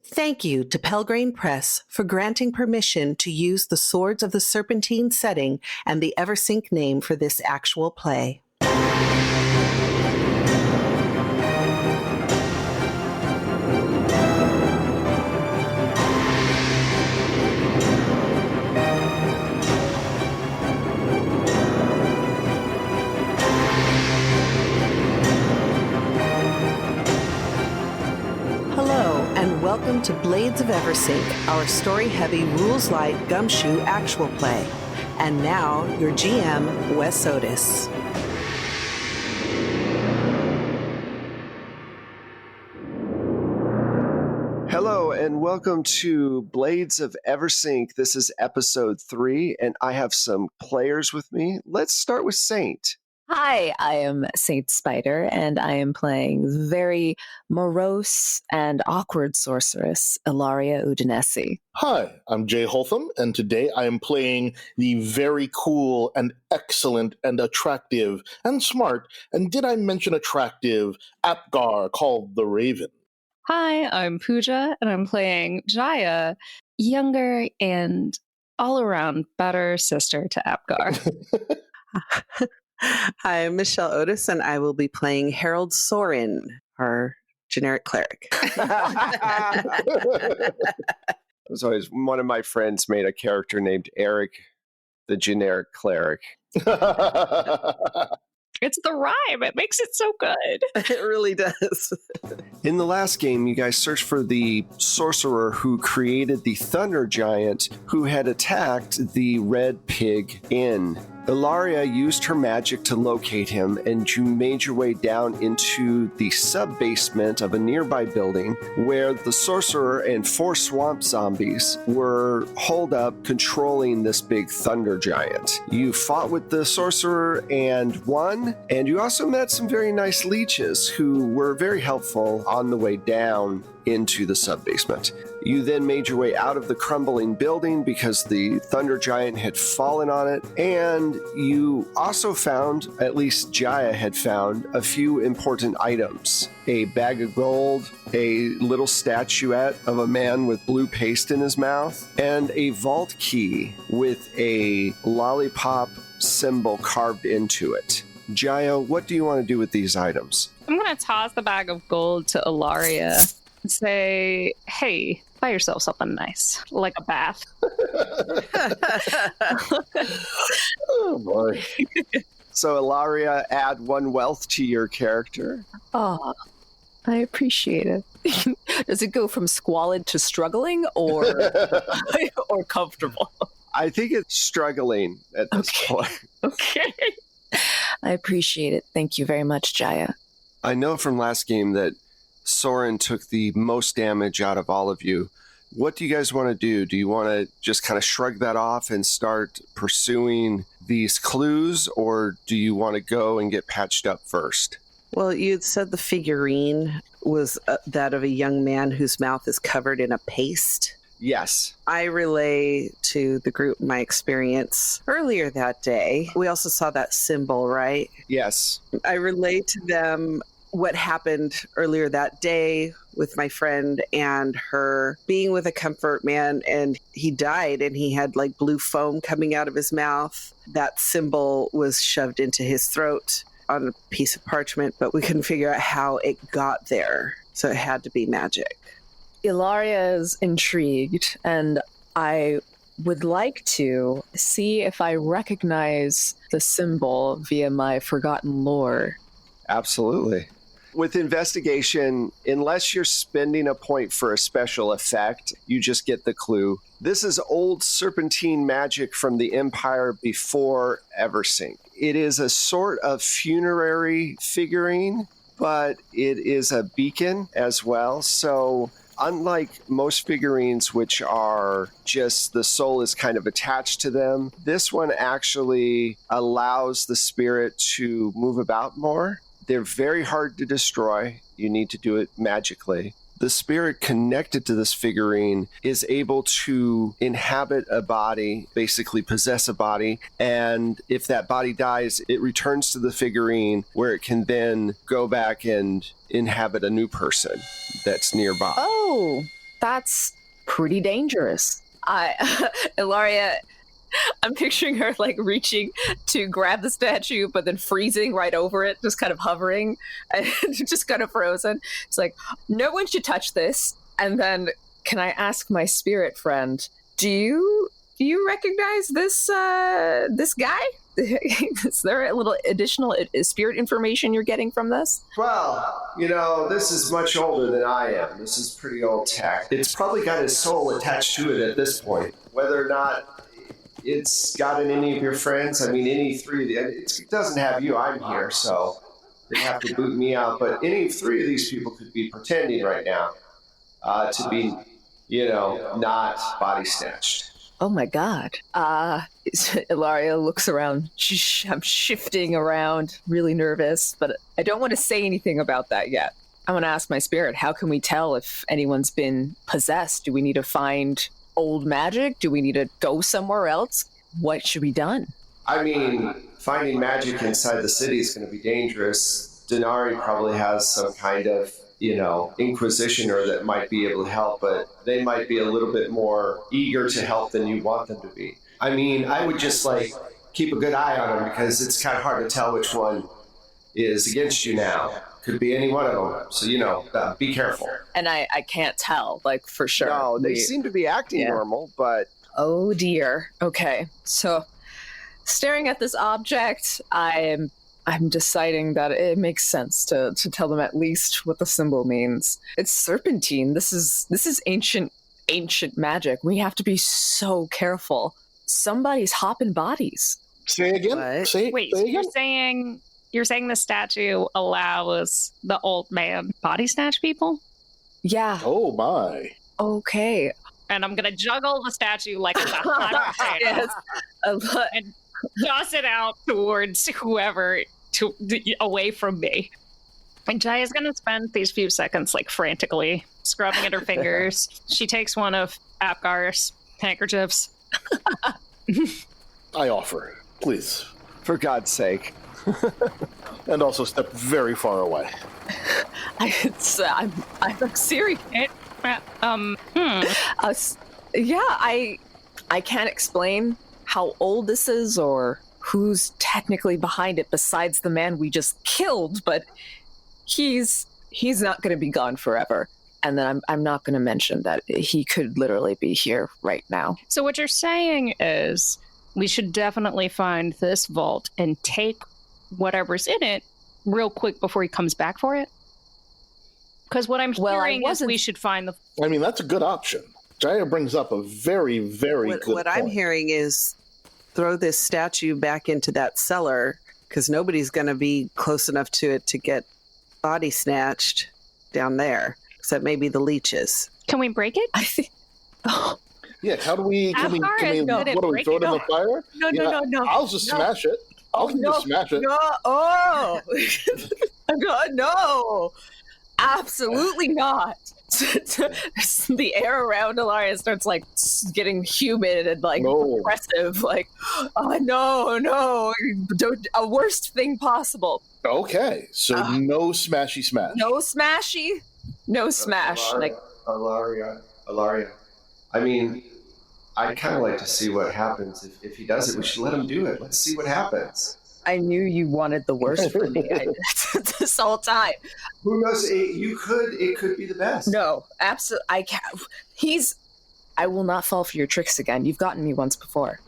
Thank you to Pelgrane Press for granting permission to use the Swords of the Serpentine setting and the Eversink name for this actual play. Welcome to Blades of Eversink, our story-heavy, rules-light Gumshoe actual play. And now, your GM, Wes Otis. Hello, and welcome to Blades of Eversink. This is episode 3, and I have some players with me. Let's start with Saint. Hi, I am Saint Spider, and I am playing very morose and awkward sorceress, Ilaria Udinesi. Hi, I'm Jay Holtham, and today I am playing the very cool and excellent and attractive and smart, and did I mention attractive, Apgar called the Raven. Hi, I'm Pooja, and I'm playing Jaya, younger and all-around better sister to Apgar. Hi, I'm Michelle Otis, and I will be playing Harold Sorin, our generic cleric. As always, one of my friends made a character named Eric, the generic cleric. It's the rhyme. It makes it so good. It really does. In the last game, you guys searched for the sorcerer who created the Thunder Giant who had attacked the Red Pig Inn. Ilaria used her magic to locate him, and you made your way down into the sub-basement of a nearby building where the sorcerer and 4 swamp zombies were holed up controlling this big thunder giant. You fought with the sorcerer and won, and you also met some very nice leeches who were very helpful on the way down into the sub-basement. You then made your way out of the crumbling building because the thunder giant had fallen on it, and you also found, at least Jaya had found, a few important items. A bag of gold, a little statuette of a man with blue paste in his mouth, and a vault key with a lollipop symbol carved into it. Jaya, what do you want to do with these items? I'm going to toss the bag of gold to Ilaria and say, hey, buy yourself something nice, like a bath. Oh, boy. So, Ilaria, add 1 wealth to your character. Oh, I appreciate it. Does it go from squalid to struggling or or comfortable? I think it's struggling at this point. Okay. I appreciate it. Thank you very much, Jaya. I know from last game that Soren took the most damage out of all of you. What do you guys want to do? Do you want to just kind of shrug that off and start pursuing these clues, or do you want to go and get patched up first? Well, you'd said the figurine was that of a young man whose mouth is covered in a paste. Yes. I relay to the group my experience earlier that day. We also saw that symbol, right? Yes. I relay to them what happened earlier that day with my friend and her being with a comfort man, and he died and he had like blue foam coming out of his mouth. That symbol was shoved into his throat on a piece of parchment, but we couldn't figure out how it got there. So it had to be magic. Ilaria is intrigued, and I would like to see if I recognize the symbol via my forgotten lore. Absolutely. With investigation, unless you're spending a point for a special effect, you just get the clue. This is old serpentine magic from the Empire before Eversink. It is a sort of funerary figurine, but it is a beacon as well. So unlike most figurines, which are just the soul is kind of attached to them, this one actually allows the spirit to move about more. They're very hard to destroy. You need to do it magically. The spirit connected to this figurine is able to inhabit a body, basically possess a body, and if that body dies, it returns to the figurine where it can then go back and inhabit a new person that's nearby. Oh, that's pretty dangerous. Ilaria, I'm picturing her like reaching to grab the statue, but then freezing right over it, just kind of hovering and just kind of frozen. It's like, no one should touch this. And then, can I ask my spirit friend, do you recognize this guy? Is there a little additional spirit information you're getting from this? Well, this is much older than I am. This is pretty old tech. It's probably got his soul attached to it at this point. Whether or not it's gotten any of your friends, I mean, any three, it doesn't have you, I'm here, so they have to boot me out. But any three of these people could be pretending right now to be, not body snatched. Oh my god. Ilaria looks around. I'm shifting around, really nervous, but I don't want to say anything about that yet. I want to ask my spirit, how can we tell if anyone's been possessed? Do we need to find old magic? Do we need to go somewhere else? What should be done? I mean, finding magic inside the city is going to be dangerous. Denari probably has some kind of, inquisitioner that might be able to help, but they might be a little bit more eager to help than you want them to be. I mean, I would just, keep a good eye on them because it's kind of hard to tell which one is against you now. Could be any one of them. So, be careful. And I can't tell, for sure. No, they seem to be acting normal, but... Oh, dear. Okay. So, staring at this object, I'm deciding that it makes sense to tell them at least what the symbol means. It's serpentine. This is ancient magic. We have to be so careful. Somebody's hopping bodies. Say again? What? Wait, say so again? you're saying the statue allows the old man body snatch people? Yeah. Oh my. Okay. And I'm gonna juggle the statue like it's a hot potato Yes. and toss it out towards whoever away from me. And Jaya's gonna spend these few seconds frantically scrubbing at her fingers. She takes one of Apgar's handkerchiefs. I offer, please. For God's sake. And also step very far away. I'm serious. I can't explain how old this is or who's technically behind it besides the man we just killed, but he's not going to be gone forever. And then I'm not going to mention that he could literally be here right now. So what you're saying is we should definitely find this vault and take whatever's in it real quick before he comes back for it? Because what I'm hearing is we should find the... I mean, that's a good option. Jaya brings up a very, very good What I'm hearing is throw this statue back into that cellar because nobody's going to be close enough to it to get body snatched down there, except maybe the leeches. Can we break it? I think... Oh. Yeah, how do we... What do we throw it in the fire? No. I'll just smash it. I'll just smash it. No, oh! God, no! Absolutely not. The air around Ilaria starts getting humid and oppressive. Oh no! A worst thing possible. Okay, so no smashy smash. No smashy. No smash. Ilaria. I mean, I'd kind of like to see what happens if he does it. We should let him do it. Let's see what happens. I knew you wanted the worst for me this whole time. Who knows? It could be the best. No, absolutely. I can't. I will not fall for your tricks again. You've gotten me once before.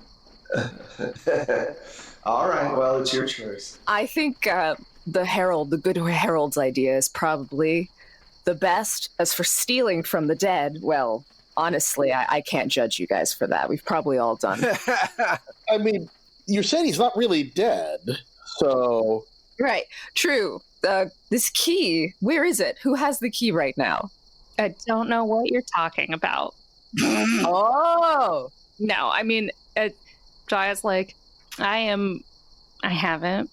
All right. Well, it's your choice. I think the good Herald's idea is probably the best. As for stealing from the dead, well, honestly, I can't judge you guys for that. We've probably all done. I mean, you're saying he's not really dead, so... Right, true. This key, where is it? Who has the key right now? I don't know what you're talking about. Oh! No, I mean, Jaya's I haven't.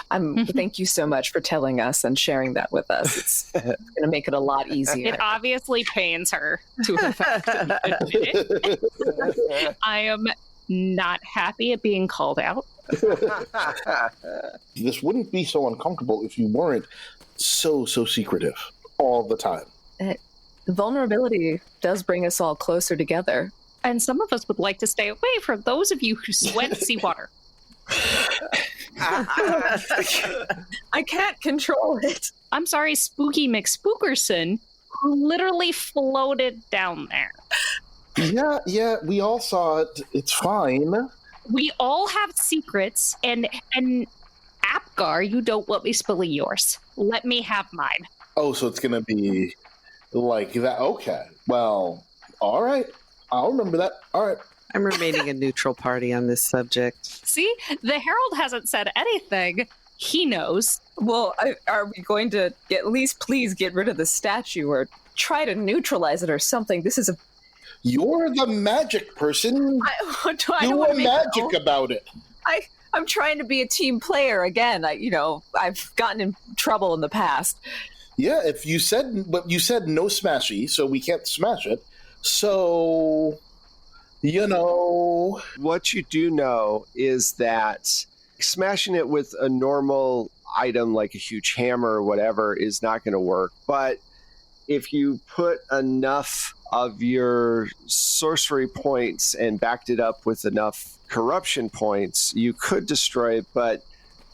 Thank you so much for telling us and sharing that with us. It's going to make it a lot easier. It obviously pains her to have admit it. I am not happy at being called out. This wouldn't be so uncomfortable if you weren't so secretive all the time. Vulnerability does bring us all closer together. And some of us would like to stay away from those of you who sweat seawater. I can't control it. I'm sorry, Spooky McSpookerson, who literally floated down there. Yeah, we all saw it. It's fine. We all have secrets, and Apgar, you don't want me spilling yours. Let me have mine. Oh, so it's going to be like that. Okay. Well, all right. I'll remember that. All right. I'm remaining a neutral party on this subject. See, the Herald hasn't said anything. He knows. Well, are we going to at least please get rid of the statue or try to neutralize it or something? This is a... You're the magic person. Do a magic about it. I'm trying to be a team player again. I've gotten in trouble in the past. Yeah, but you said no smashy, so we can't smash it. So, What you do know is that smashing it with a normal item like a huge hammer or whatever is not going to work. But if you put enough of your sorcery points and backed it up with enough corruption points, you could destroy it, but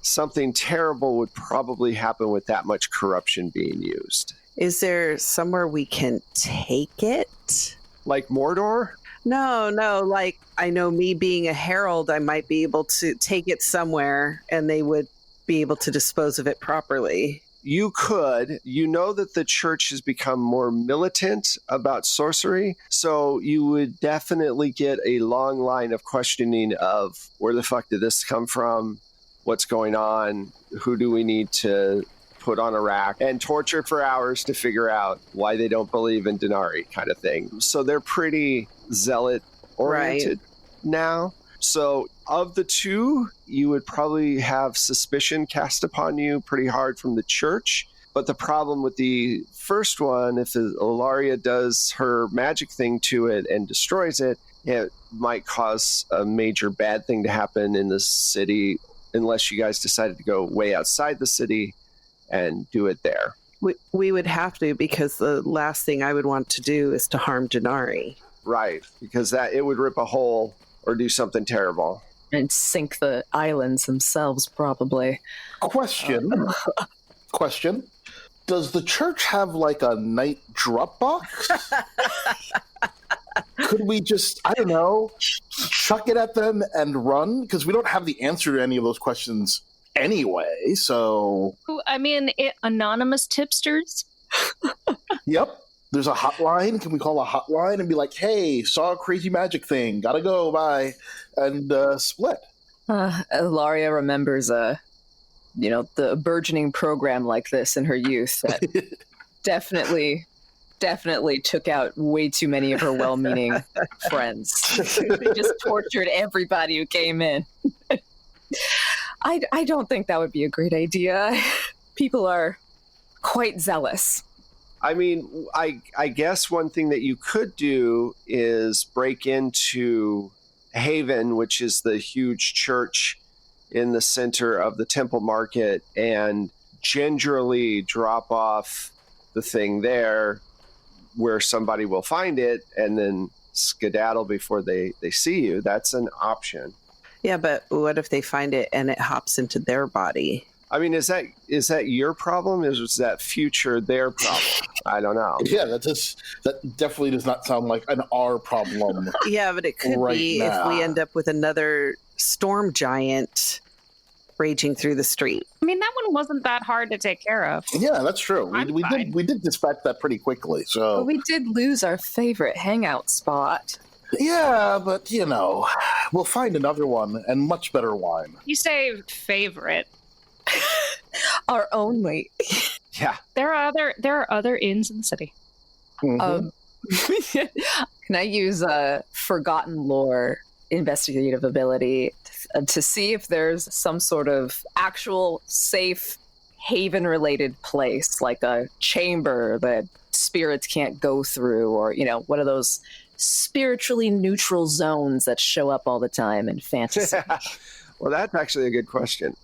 something terrible would probably happen with that much corruption being used. Is there somewhere we can take it? Like Mordor? No, like I know me being a herald, I might be able to take it somewhere and they would be able to dispose of it properly. You could. You know that the church has become more militant about sorcery, so you would definitely get a long line of questioning of where the fuck did this come from? What's going on? Who do we need to put on a rack? And torture for hours to figure out why they don't believe in Denari kind of thing. So they're pretty zealot-oriented now. So of the two, you would probably have suspicion cast upon you pretty hard from the church. But the problem with the first one, if Ilaria does her magic thing to it and destroys it, it might cause a major bad thing to happen in the city unless you guys decided to go way outside the city and do it there. We would have to, because the last thing I would want to do is to harm Denari. Right, because it would rip a hole or do something terrible. And sink the islands themselves, probably. Question. Does the church have like a night drop box? Could we just, I don't know, chuck it at them and run? Because we don't have the answer to any of those questions anyway, so... I mean, anonymous tipsters? Yep. There's a hotline. Can we call a hotline and be like, hey, saw a crazy magic thing. Gotta go, bye. And split. Ilaria remembers, the burgeoning program like this in her youth that definitely took out way too many of her well-meaning friends. They just tortured everybody who came in. I don't think that would be a great idea. People are quite zealous. I mean, I guess one thing that you could do is break into Haven, which is the huge church in the center of the temple market, and gingerly drop off the thing there where somebody will find it and then skedaddle before they see you. That's an option. Yeah, but what if they find it and it hops into their body? I mean, is that your problem? Is that future their problem? I don't know. Yeah, that definitely does not sound like an our problem. Yeah, but it could be now. If we end up with another storm giant raging through the street. I mean, that one wasn't that hard to take care of. Yeah, that's true. We did dispatch that pretty quickly. So But we did lose our favorite hangout spot. yeah, but we'll find another one and much better wine. You say favorite. Our only. Yeah. There are other inns in the city. Mhm. Can I use a forgotten lore investigative ability to see if there's some sort of actual safe haven-related place, like a chamber that spirits can't go through, or one of those spiritually neutral zones that show up all the time in fantasy? Well, that's actually a good question.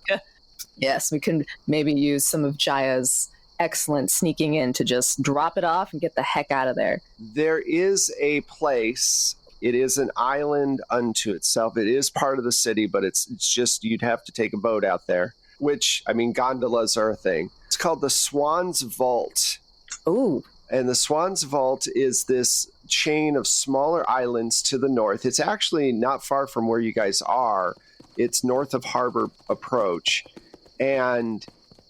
Yes, we can maybe use some of Jaya's excellent sneaking in to just drop it off and get the heck out of there. There is a place. It is an island unto itself. It is part of the city, but it's just you'd have to take a boat out there, which, I mean, gondolas are a thing. It's called the Swan's Vault. Ooh. And the Swan's Vault is this chain of smaller islands to the north. It's actually not far from where you guys are. It's north of Harbor Approach. And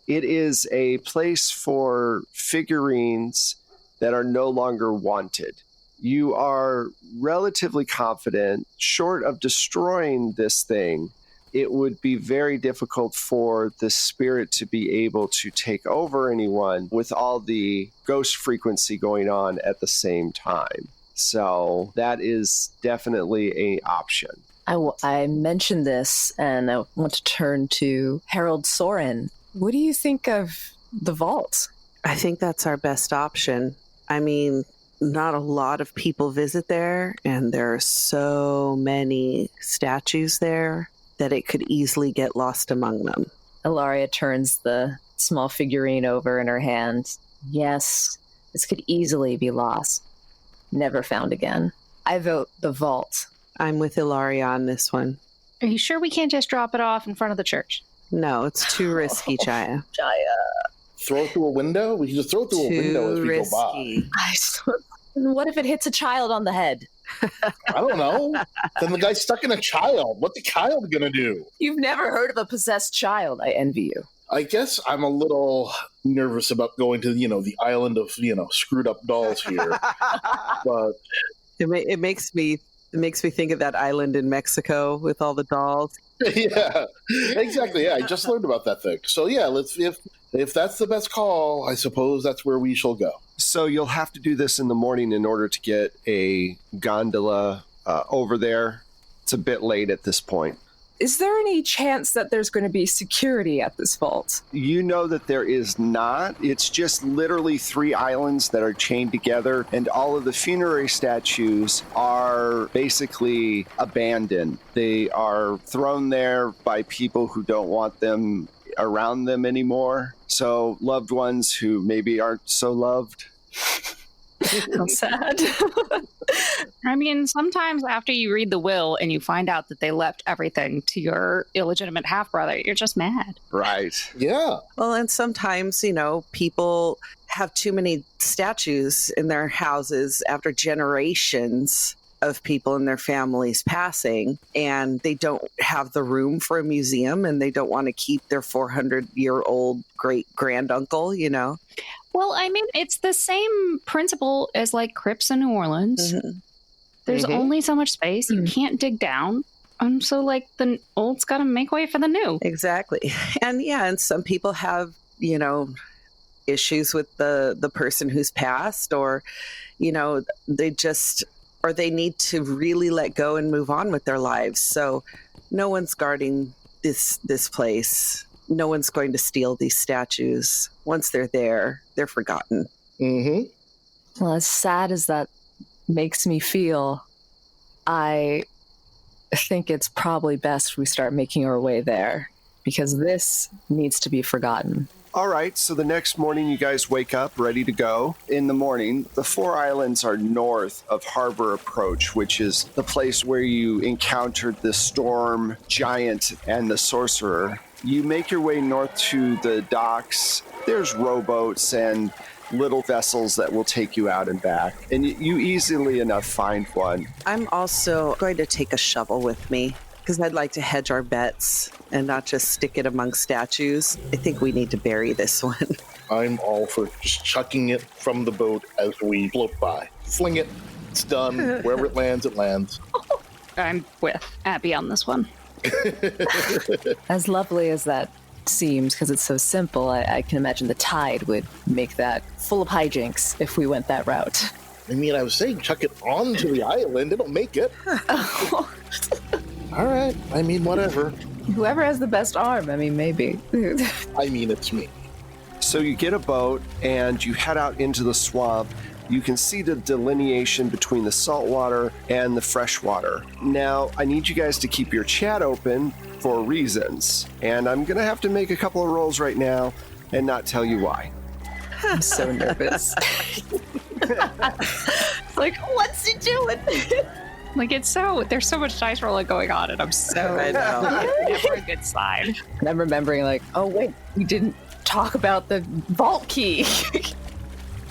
it is a place for figurines that are no longer wanted. You are relatively confident, short of destroying this thing, it would be very difficult for the spirit to be able to take over anyone with all the ghost frequency going on at the same time. So that is definitely an option. I mentioned this, and I want to turn to Harold Soren. What do you think of the vault? I think that's our best option. I mean, not a lot of people visit there, and there are so many statues there that it could easily get lost among them. Ilaria turns the small figurine over in her hand. Yes, this could easily be lost. Never found again. I vote the vault. I'm with Ilaria on this one. Are you sure we can't just drop it off in front of the church? No, it's too risky, Jaya. Throw it through a window? We can just throw it through a window as we go by. What if it hits a child on the head? I don't know. Then the guy's stuck in a child. What's the child going to do? You've never heard of a possessed child. I envy you. I guess I'm a little nervous about going to, the island of, screwed up dolls here. But it makes me think of that island in Mexico with all the dolls. Yeah, exactly. Yeah, I just learned about that thing. So yeah, if that's the best call, I suppose that's where we shall go. So you'll have to do this in the morning in order to get a gondola over there. It's a bit late at this point. Is there any chance that there's going to be security at this vault? You know that there is not. It's just literally 3 islands that are chained together, and all of the funerary statues are basically abandoned. They are thrown there by people who don't want them around them anymore. So loved ones who maybe aren't so loved. How sad. I mean, sometimes after you read the will and you find out that they left everything to your illegitimate half-brother, you're just mad. Right. Yeah. Well, and sometimes, people have too many statues in their houses after generations of people in their families passing, and they don't have the room for a museum, and they don't want to keep their 400-year-old great-granduncle, Well, I mean, it's the same principle as like crypts in New Orleans. Mm-hmm. There's only so much space. You can't dig down. So like the old's got to make way for the new. Exactly. And some people have, issues with the person who's passed, or, they need to really let go and move on with their lives. So no one's guarding this place. No one's going to steal these statues. Once they're there, they're forgotten. Mm-hmm. Well, as sad as that makes me feel, I think it's probably best we start making our way there, because this needs to be forgotten. All right, so the next morning you guys wake up ready to go. In the morning, the 4 islands are north of Harbor Approach, which is the place where you encountered the storm giant and the sorcerer. You make your way north to the docks. There's rowboats and little vessels that will take you out and back, and you easily enough find one. I'm also going to take a shovel with me, because I'd like to hedge our bets and not just stick it among statues. I think we need to bury this one. I'm all for just chucking it from the boat as we float by. Fling it. It's done. Wherever it lands, it lands. I'm with Abby on this one. As lovely as that seems, because it's so simple, I can imagine the tide would make that full of hijinks if we went that route. I mean, I was saying chuck it onto the island. It'll make it. All right. I mean, whatever. Whoever has the best arm, maybe. I mean, it's me. So you get a boat and you head out into the swamp. You can see the delineation between the saltwater and the freshwater. Now, I need you guys to keep your chat open for reasons, and I'm going to have to make a couple of rolls right now and not tell you why. I'm so nervous. Like, what's he doing? Like, there's so much dice rolling going on, and I'm so I know. never a good sign. And I'm remembering, like, oh, wait, we didn't talk about the vault key.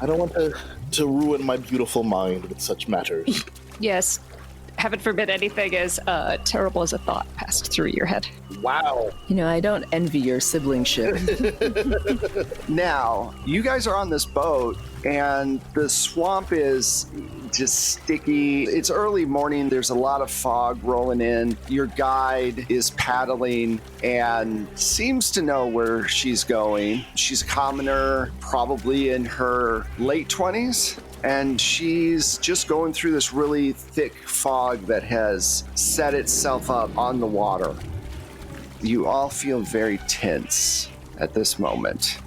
I don't want to ruin my beautiful mind with such matters. Yes, heaven forbid anything as terrible as a thought passed through your head. Wow. You know, I don't envy your siblingship. Now, you guys are on this boat, and the swamp is just sticky. It's early morning. There's a lot of fog rolling in. Your guide is paddling and seems to know where she's going. She's a commoner, probably in her late 20s. And she's just going through this really thick fog that has set itself up on the water. You all feel very tense at this moment.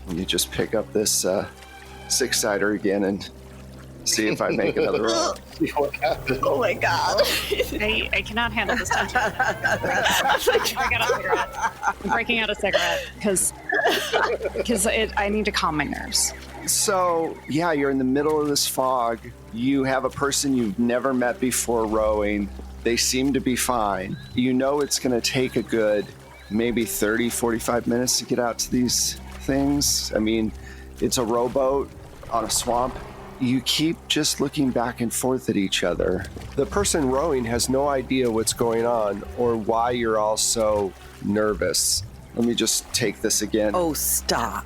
You just pick up this six-sider again and see if I make another roll. See what happens. Oh my god. I cannot handle this tension. I'm breaking out a cigarette because I need to calm my nerves. So, yeah, you're in the middle of this fog. You have a person you've never met before rowing. They seem to be fine. You know it's going to take a good maybe 30, 45 minutes to get out to these things. I mean, it's a rowboat on a swamp. You keep just looking back and forth at each other. The person rowing has no idea what's going on or why you're all so nervous. Let me just take this again. Oh, stop.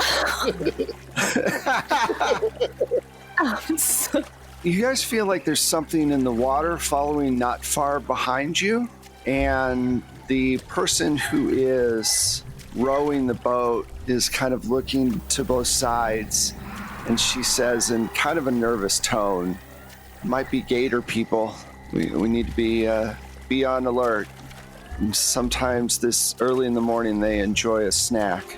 You guys feel like there's something in the water following not far behind you, and the person who is rowing the boat is kind of looking to both sides, and she says in kind of a nervous tone, "Might be gator people. We need to be on alert. Sometimes this early in the morning they enjoy a snack."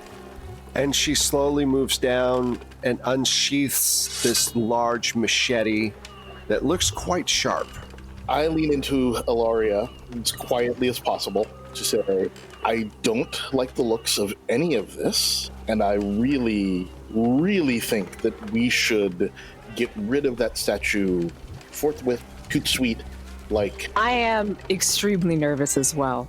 And she slowly moves down and unsheaths this large machete that looks quite sharp. I lean into Ilaria as quietly as possible to say, I don't like the looks of any of this, and I really, really think that we should get rid of that statue forthwith, toot sweet, like... I am extremely nervous as well.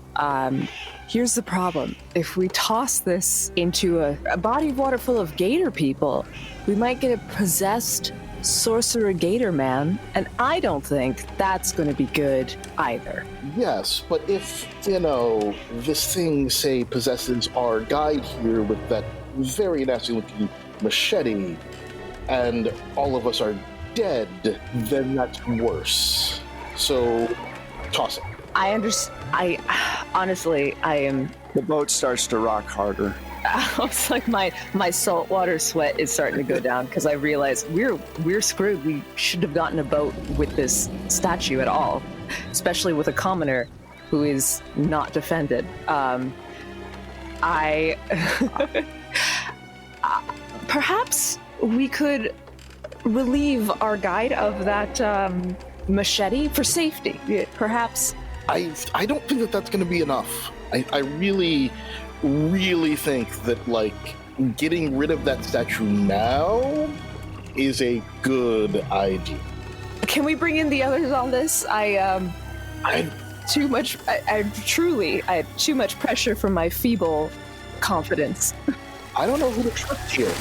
Here's the problem. If we toss this into a body of water full of gator people, we might get a possessed sorcerer gator man, and I don't think that's going to be good either. Yes, but if, this thing, say, possesses our guide here with that very nasty-looking machete, and all of us are dead, then that's worse. So, toss it. I understand. Honestly, I am... The boat starts to rock harder. It's like my saltwater sweat is starting to go down because I realize we're screwed. We shouldn't have gotten a boat with this statue at all, especially with a commoner who is not defended. Perhaps we could relieve our guide of that machete for safety. Perhaps. I don't think that that's going to be enough. I really, really think that, getting rid of that statue now is a good idea. Can we bring in the others on this? I too much. I have too much pressure from my feeble confidence. I don't know who to trust here.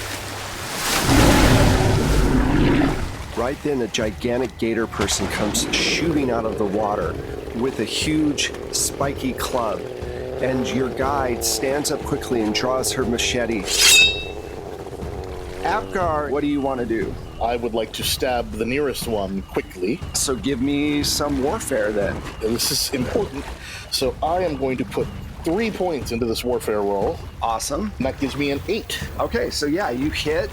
Right then, a gigantic gator person comes shooting out of the water with a huge, spiky club, and your guide stands up quickly and draws her machete. Apgar, what do you want to do? I would like to stab the nearest one quickly. So give me some warfare then. This is important. So I am going to put 3 points into this warfare roll. Awesome. And that gives me an 8. Okay, so yeah, you hit.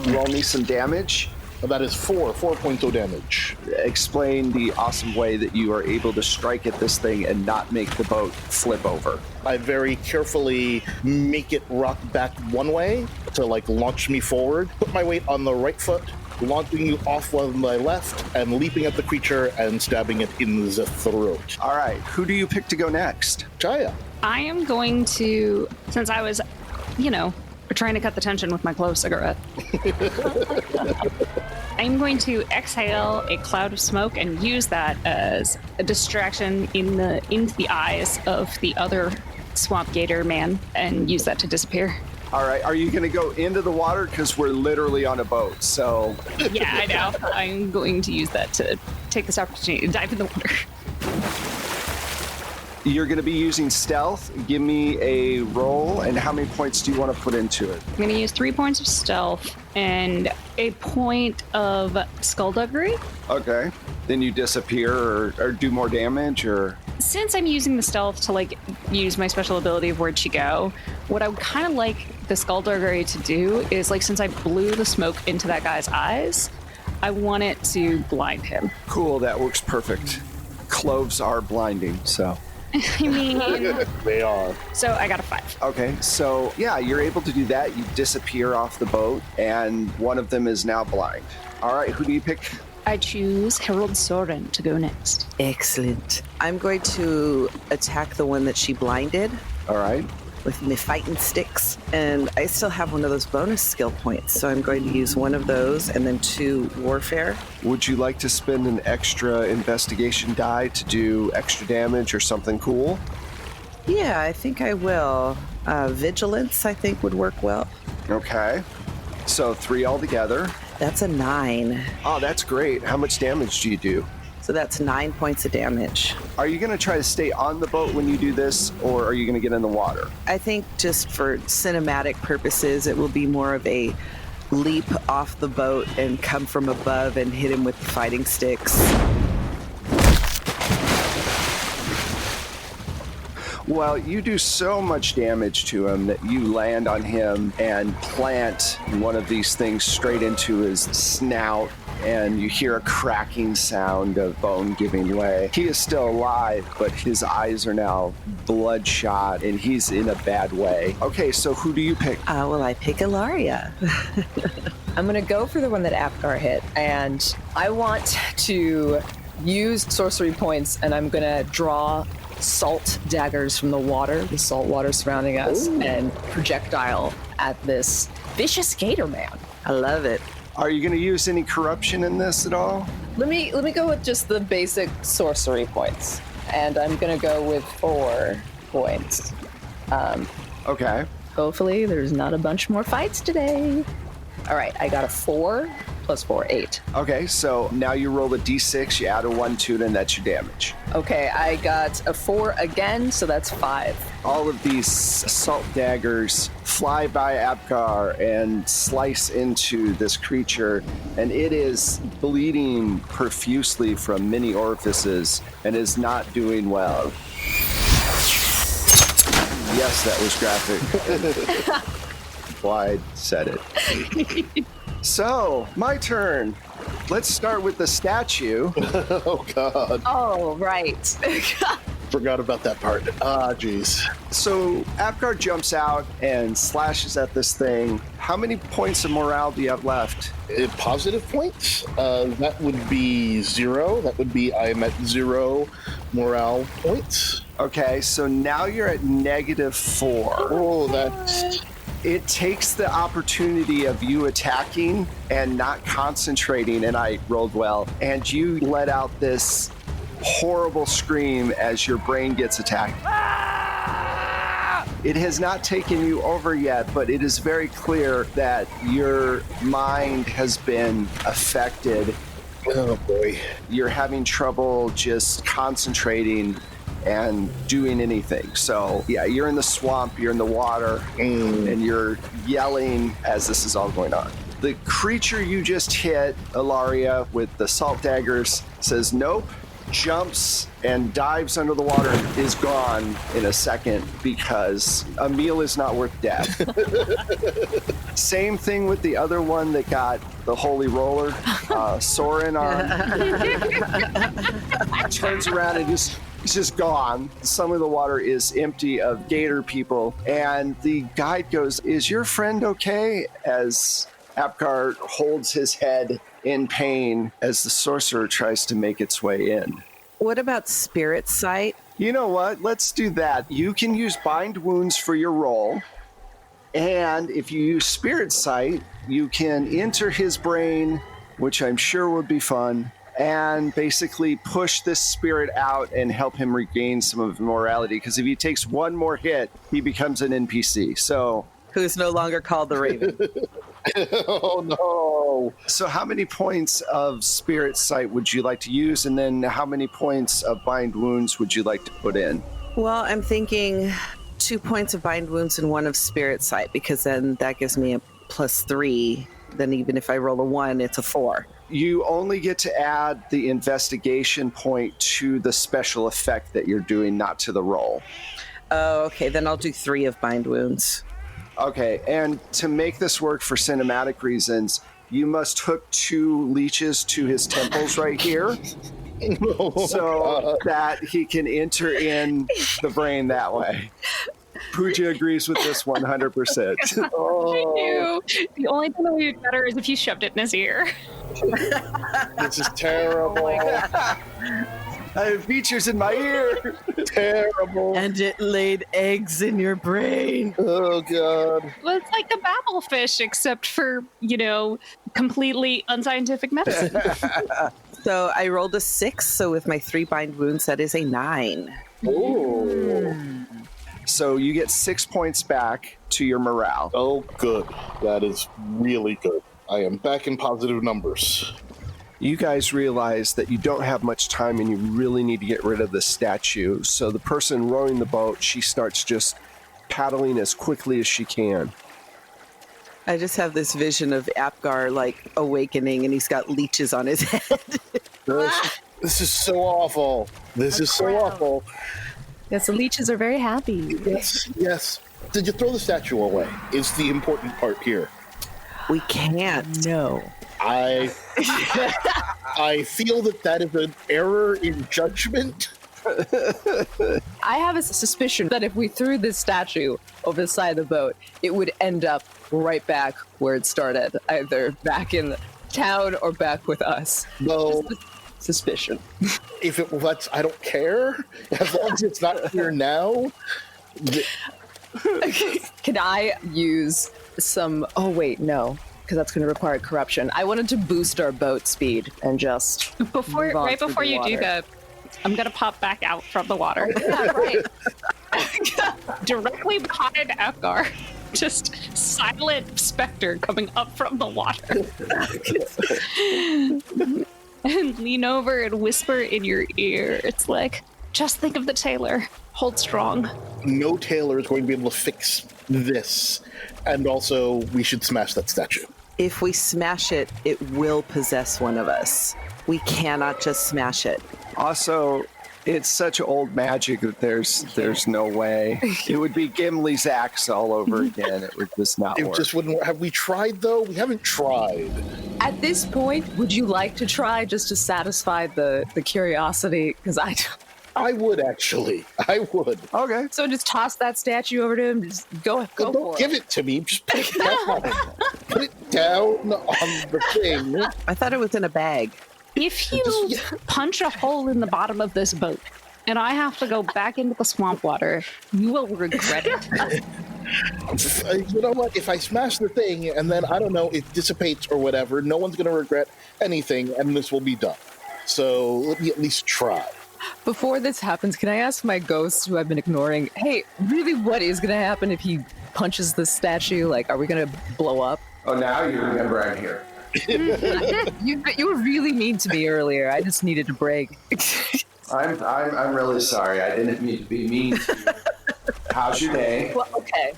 Roll me some damage. That is 4 points of damage. Explain the awesome way that you are able to strike at this thing and not make the boat flip over. I very carefully make it rock back one way to launch me forward, put my weight on the right foot, launching you off on my left, and leaping at the creature and stabbing it in the throat. All right, who do you pick to go next? Jaya. I am going to, since I was, We're trying to cut the tension with my clove cigarette. I'm going to exhale a cloud of smoke and use that as a distraction into the eyes of the other swamp gator man and use that to disappear. All right, are you going to go into the water? Because we're literally on a boat, so... Yeah, I know. I'm going to use that to take this opportunity to dive in the water. You're going to be using stealth. Give me a roll, and how many points do you want to put into it? I'm going to use 3 points of stealth and a point of skullduggery. Okay. Then you disappear or do more damage, or... Since I'm using the stealth to, like, use my special ability of Where'd She Go, what I would kind of like the skullduggery to do is, like, since I blew the smoke into that guy's eyes, I want it to blind him. Cool, that works perfect. Cloves are blinding, so... I mean... They are. So I got a 5. Okay, so yeah, you're able to do that. You disappear off the boat, and one of them is now blind. All right, who do you pick? I choose Harold Soren to go next. Excellent. I'm going to attack the one that she blinded All right. with my fighting sticks. And I still have one of those bonus skill points. So I'm going to use one of those and then 2 warfare. Would you like to spend an extra investigation die to do extra damage or something cool? Yeah, I think I will. Vigilance, I think, would work well. Okay. So 3 altogether. That's a 9. Oh, that's great. How much damage do you do? So that's 9 points of damage. Are you going to try to stay on the boat when you do this, or are you going to get in the water? I think just for cinematic purposes, it will be more of a leap off the boat and come from above and hit him with the fighting sticks. Well, you do so much damage to him that you land on him and plant one of these things straight into his snout, and you hear a cracking sound of bone giving way. He is still alive, but his eyes are now bloodshot, and he's in a bad way. Okay, so who do you pick? Well, I pick Ilaria. I'm going to go for the one that Apgar hit, and I want to use sorcery points, and I'm going to draw salt daggers from the water, the salt water surrounding us, and projectile at this vicious gator man. I love it. Are you going to use any corruption in this at all? Let me go with just the basic sorcery points, and I'm going to go with 4 points. Okay. Hopefully there's not a bunch more fights today. All right, I got a 4 plus 4, 8. Okay, so now you roll a d6, you add a 1 to it, and that's your damage. Okay, I got a 4 again, so that's 5. All of these salt daggers fly by Apgar and slice into this creature, and it is bleeding profusely from many orifices and is not doing well. Yes, that was graphic. Why said it. So, my turn. Let's start with the statue. Oh, God. Oh, right. Forgot about that part. Ah, jeez. So, Apgar jumps out and slashes at this thing. How many points of morale do you have left? Positive points? That would be 0. That would be I'm at 0 morale points. Okay, so now you're at -4. Oh, that's... It takes the opportunity of you attacking and not concentrating, and I rolled well, and you let out this horrible scream as your brain gets attacked. It has not taken you over yet, but it is very clear that your mind has been affected. Oh, boy. You're having trouble just concentrating and doing anything. So yeah, you're in the swamp, you're in the water, and you're yelling as this is all going on. The creature you just hit, Ilaria, with the salt daggers, says nope, jumps and dives under the water and is gone in a second because a meal is not worth death. Same thing with the other one that got the holy roller, Soren on. Turns around and just... It's just gone. Some of the water is empty of gator people. And the guide goes, "Is your friend okay?" As Apgar holds his head in pain as the sorcerer tries to make its way in. What about Spirit Sight? You know what? Let's do that. You can use Bind Wounds for your roll. And if you use Spirit Sight, you can enter his brain, which I'm sure would be fun, and basically push this spirit out and help him regain some of his morality. Because if he takes one more hit, he becomes an NPC. So, Who's no longer called the Raven. Oh no! so how many points of Spirit Sight would you like to use? And then how many points of Bind Wounds would you like to put in? Well, I'm thinking 2 points of Bind Wounds and 1 of Spirit Sight, because then that gives me a +3. Then even if I roll a 1, it's a 4. You only get to add the investigation point to the special effect that you're doing, not to the roll. Oh, okay. Then I'll do 3 of Bind Wounds. Okay, and to make this work for cinematic reasons, you must hook 2 leeches to his temples right here so that he can enter in the brain that way. Pooja agrees with this 100%. I do. The only thing that would be better is if you shoved it in his ear. This is terrible. I have features in my ear. Terrible. And it laid eggs in your brain. Oh god. Well, it's like the babblefish, except for, completely unscientific medicine. So I rolled a 6, so with my 3 Bind Wounds, that is a 9. Oh. So you get 6 points back to your morale. Oh, good. That is really good. I am back in positive numbers. You guys realize that you don't have much time and you really need to get rid of the statue. So the person rowing the boat, she starts just paddling as quickly as she can. I just have this vision of Apgar awakening, and he's got leeches on his head. This is so awful. This is so awful. Yes, the leeches are very happy. Yes. Did you throw the statue away? Is the important part here. We can't. No. I feel that is an error in judgment. I have a suspicion that if we threw this statue over the side of the boat, it would end up right back where it started, either back in the town or back with us. No. Just a suspicion. If it lets, I don't care. As long as it's not here now. Can I use some... Oh, wait, no. Because that's going to require corruption. I wanted to boost our boat speed and just Right before you do that, I'm going to pop back out from the water. Yeah, right. Directly behind Apgar. Just silent specter coming up from the water. And lean over and whisper in your ear. It's like, just think of the tailor. Hold strong. No tailor is going to be able to fix this. And also, we should smash that statue. If we smash it, it will possess one of us. We cannot just smash it. Also, it's such old magic that there's no way. It would be Gimli's axe all over again. It would just not It work. just wouldn't work. Have we tried, though? We haven't tried. At this point, would you like to try just to satisfy the curiosity? Because I would, actually. I would. Okay. So just toss that statue over to him. Just go Don't for give it to me. Just put it down. Put it down on the thing. I thought it was in a bag. If you punch a hole in the bottom of this boat and I have to go back into the swamp water, you will regret it. You know what? If I smash the thing and then, I don't know, it dissipates or whatever, no one's going to regret anything and this will be done. So let me at least try. Before this happens, can I ask my ghosts who I've been ignoring, hey, really what is going to happen if he punches the statue? Like, are we going to blow up? Oh, now you remember I'm here. You were really mean to me earlier. I just needed a break. I'm really sorry. I didn't mean to be mean to you. How's your day? Well, okay.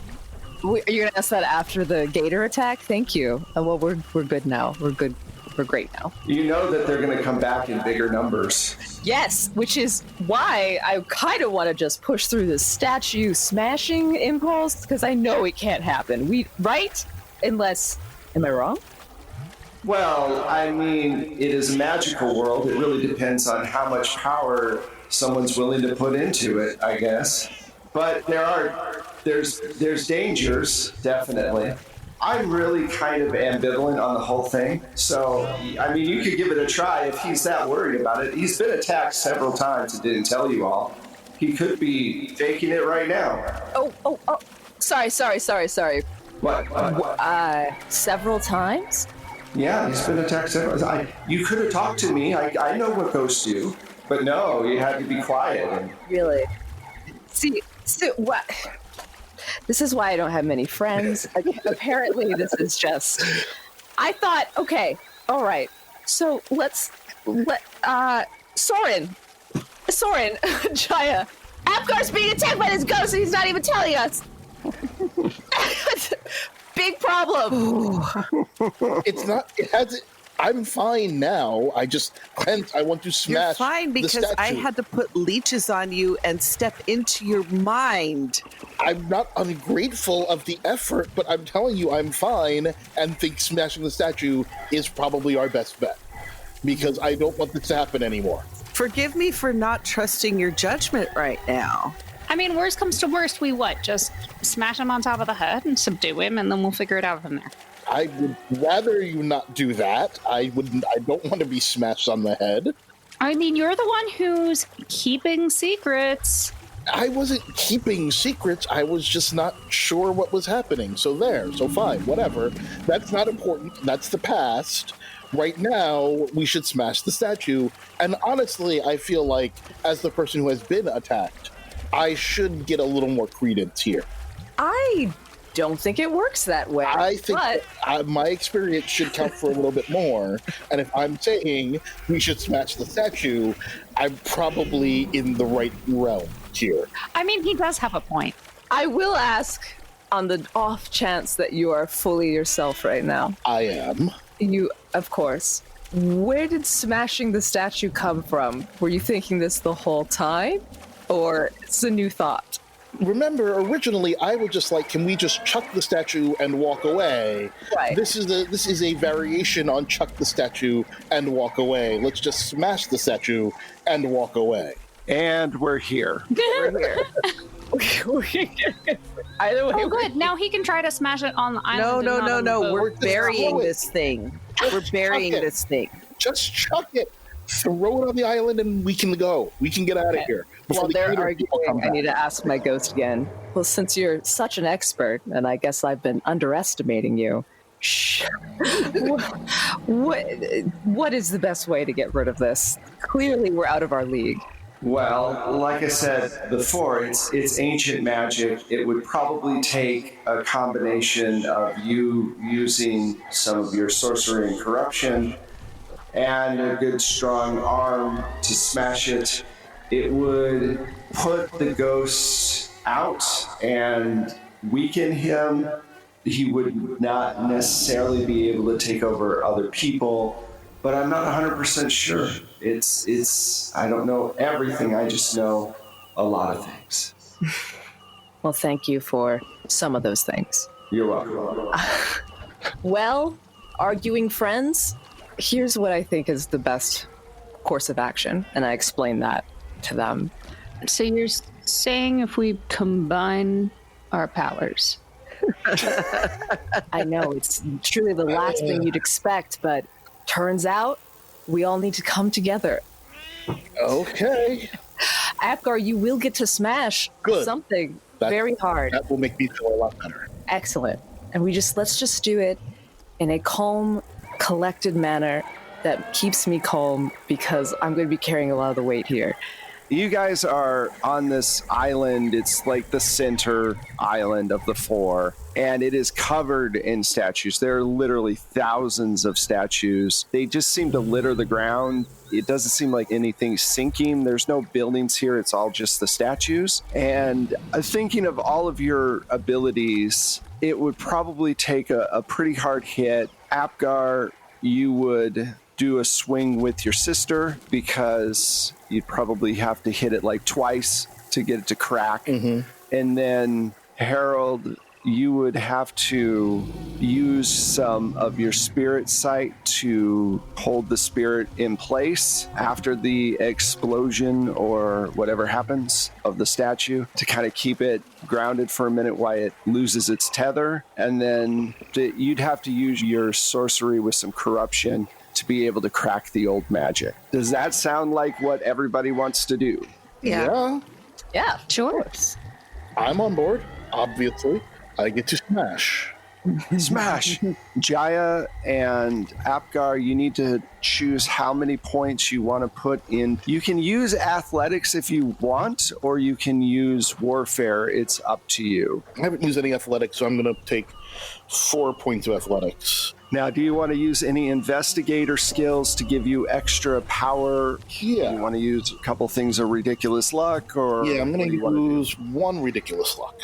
You're going to ask that after the gator attack? Thank you. Well, we're good now. We're good. We're great now. You know that they're going to come back in bigger numbers. Yes, which is why I kind of want to just push through this statue smashing impulse, because I know it can't happen. Right? Unless, am I wrong? Well, I mean, it is a magical world. It really depends on how much power someone's willing to put into it, I guess. But there's dangers, definitely. I'm really kind of ambivalent on the whole thing. So, I mean, you could give it a try if he's that worried about it. He's been attacked several times and didn't tell you all. He could be faking it right now. Oh. Sorry. What? Several times? Yeah, he's been attacked several times. You could have talked to me. I know what ghosts do. But no, you had to be quiet. And Really? See, so what? This is why I don't have many friends. Apparently, this is just. I thought, okay, all right. So Soren, Jaya, Apgar's being attacked by this ghost, and he's not even telling us. Big problem. It's not. It has. I'm fine now. I want to smash. You're fine the because I statue. had to put leeches on you and step into your mind. I'm not ungrateful of the effort, but I'm telling you, I'm fine, and think smashing the statue is probably our best bet because I don't want this to happen anymore. Forgive me for not trusting your judgment right now. I mean, worst comes to worst, we just smash him on top of the head and subdue him, and then we'll figure it out from there. I would rather you not do that. I don't want to be smashed on the head. I mean, you're the one who's keeping secrets. I wasn't keeping secrets. I was just not sure what was happening. So fine, whatever. That's not important. That's the past. Right now, we should smash the statue. And honestly, I feel like, as the person who has been attacked, I should get a little more credence here. I don't think it works that way. I think my experience should count for a little bit more. And if I'm saying we should smash the statue, I'm probably in the right realm here. I mean, he does have a point. I will ask, on the off chance that you are fully yourself right now. I am. You, of course. Where did smashing the statue come from? Were you thinking this the whole time? Or it's a new thought? Remember, originally I was just like, can we just chuck the statue and walk away? Right. This is a variation on chuck the statue and walk away. Let's just smash the statue and walk away. And we're here. We're here. Either way. Oh, good. Now he can try to smash it on the island. No. We're Just burying throw it. this thing. Just We're burying chuck it. this thing. Just chuck it. Throw it on the island and we can go. We can get out of here. While the they're Gator people come arguing, I need back. to ask my ghost again. Well, since you're such an expert, and I guess I've been underestimating you, what is the best way to get rid of this? Clearly, we're out of our league. Well, like I said before, it's ancient magic. It would probably take a combination of you using some of your sorcery and corruption and a good strong arm to smash it. It would put the ghost out and weaken him. He would not necessarily be able to take over other people, but I'm not 100% sure. It's I don't know everything, I just know a lot of things. Well, thank you for some of those things. You're welcome. Well, arguing friends, here's what I think is the best course of action, and I explained that to them. So you're saying if we combine our powers? I know, it's truly the last thing you'd expect, but turns out we all need to come together. Okay. Apgar, you will get to smash Good. something That- very hard. That will make me feel a lot better. Excellent. And let's just do it in a calm, collected manner that keeps me calm, because I'm going to be carrying a lot of the weight here. You guys are on this island. It's like the center island of the four, and it is covered in statues. There are literally thousands of statues. They just seem to litter the ground. It doesn't seem like anything's sinking. There's no buildings here. It's all just the statues. And thinking of all of your abilities, it would probably take a pretty hard hit. Apgar, you would do a swing with your sister because you'd probably have to hit it like twice to get it to crack. And then Harold, you would have to use some of your spirit sight to hold the spirit in place after the explosion or whatever happens of the statue to kind of keep it grounded for a minute while it loses its tether. And then you'd have to use your sorcery with some corruption to be able to crack the old magic. Does that sound like what everybody wants to do? Yeah. Yeah, Sure. of course. I'm on board, obviously. I get to smash. Smash! Jaya and Apgar, you need to choose how many points you want to put in. You can use athletics if you want, or you can use warfare. It's up to you. I haven't used any athletics, so I'm going to take 4 points of athletics. Now, do you want to use any investigator skills to give you extra power? Yeah. You want to use a couple things of ridiculous luck, or Yeah, I'm what going do to you want to use one ridiculous luck,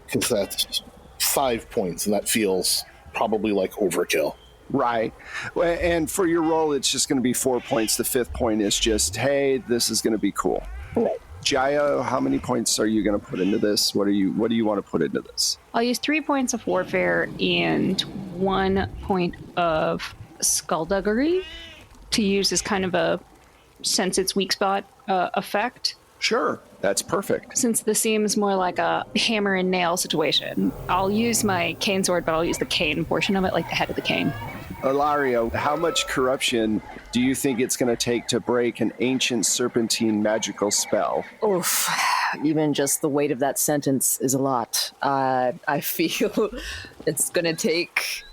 because that's 5 points, and that feels probably like overkill. Right. And for your roll, it's just going to be 4 points. The 5th point is just, hey, this is going to be cool. Right. Jaya, how many points are you going to put into this? What do you want to put into this? I'll use 3 points of warfare and 1 point of skullduggery to use as kind of a sense its weak spot effect. Sure, that's perfect. Since this seems more like a hammer and nail situation, I'll use my cane sword, but I'll use the cane portion of it, like the head of the cane. Ilaria, how much corruption do you think it's going to take to break an ancient serpentine magical spell? Oof. Even just the weight of that sentence is a lot. I feel it's going to take...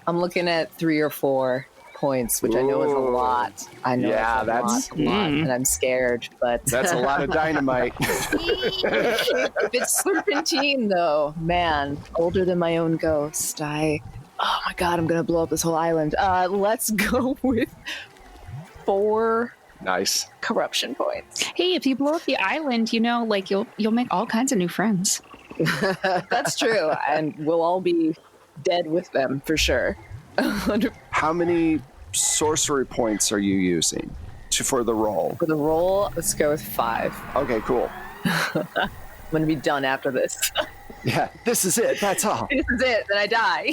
I'm looking at 3 or 4 points, which I know is a lot. I know Yeah, it's that's- a lot, and I'm scared, but... That's a lot of dynamite. If it's serpentine, though, man, older than my own ghost, oh my god, I'm gonna blow up this whole island. Let's go with 4 Nice. corruption points. Hey, if you blow up the island, you'll make all kinds of new friends. That's true, and we'll all be dead with them for sure. How many sorcery points are you using for the roll? For the roll, let's go with 5. Okay, cool. I'm gonna be done after this. Yeah, this is it. That's all. This is it, then I die.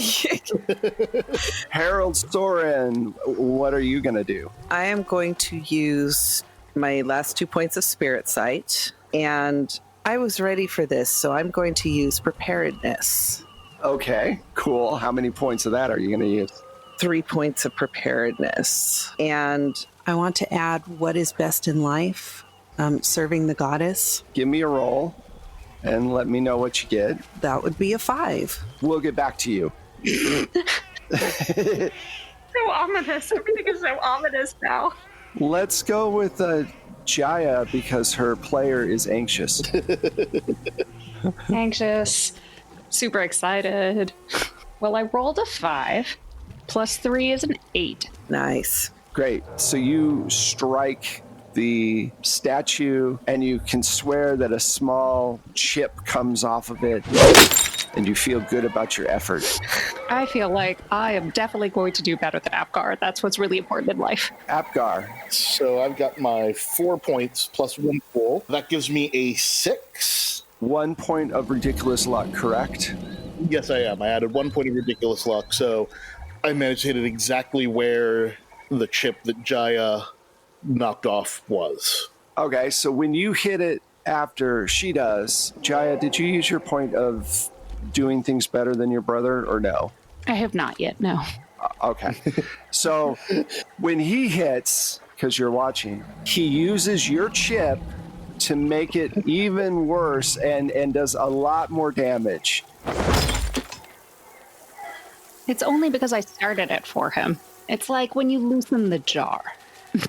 Harold Soren, what are you going to do? I am going to use my last 2 points of spirit sight, and I was ready for this, so I'm going to use preparedness. Okay, cool. How many points of that are you going to use? 3 points of preparedness. And I want to add what is best in life, serving the goddess. Give me a roll and let me know what you get. That would be a 5. We'll get back to you. So ominous. Everything is so ominous now. Let's go with Jaya because her player is anxious. Anxious. Super excited. Well, I rolled a 5. Plus 3 is an 8. Nice. Great. So you strike the statue and you can swear that a small chip comes off of it and you feel good about your effort. I feel like I am definitely going to do better than Apgar. That's what's really important in life. Apgar. So I've got my 4 points plus 1 full. That gives me a 6. 1 point of ridiculous luck, correct? Yes, I am. I added 1 point of ridiculous luck, so I managed to hit it exactly where the chip that Jaya knocked off was. Okay, so when you hit it after she does, Jaya, did you use your point of doing things better than your brother or no? I have not yet, no. Okay. So when he hits, because you're watching, he uses your chip to make it even worse and does a lot more damage. It's only because I started it for him. It's like when you loosen the jar.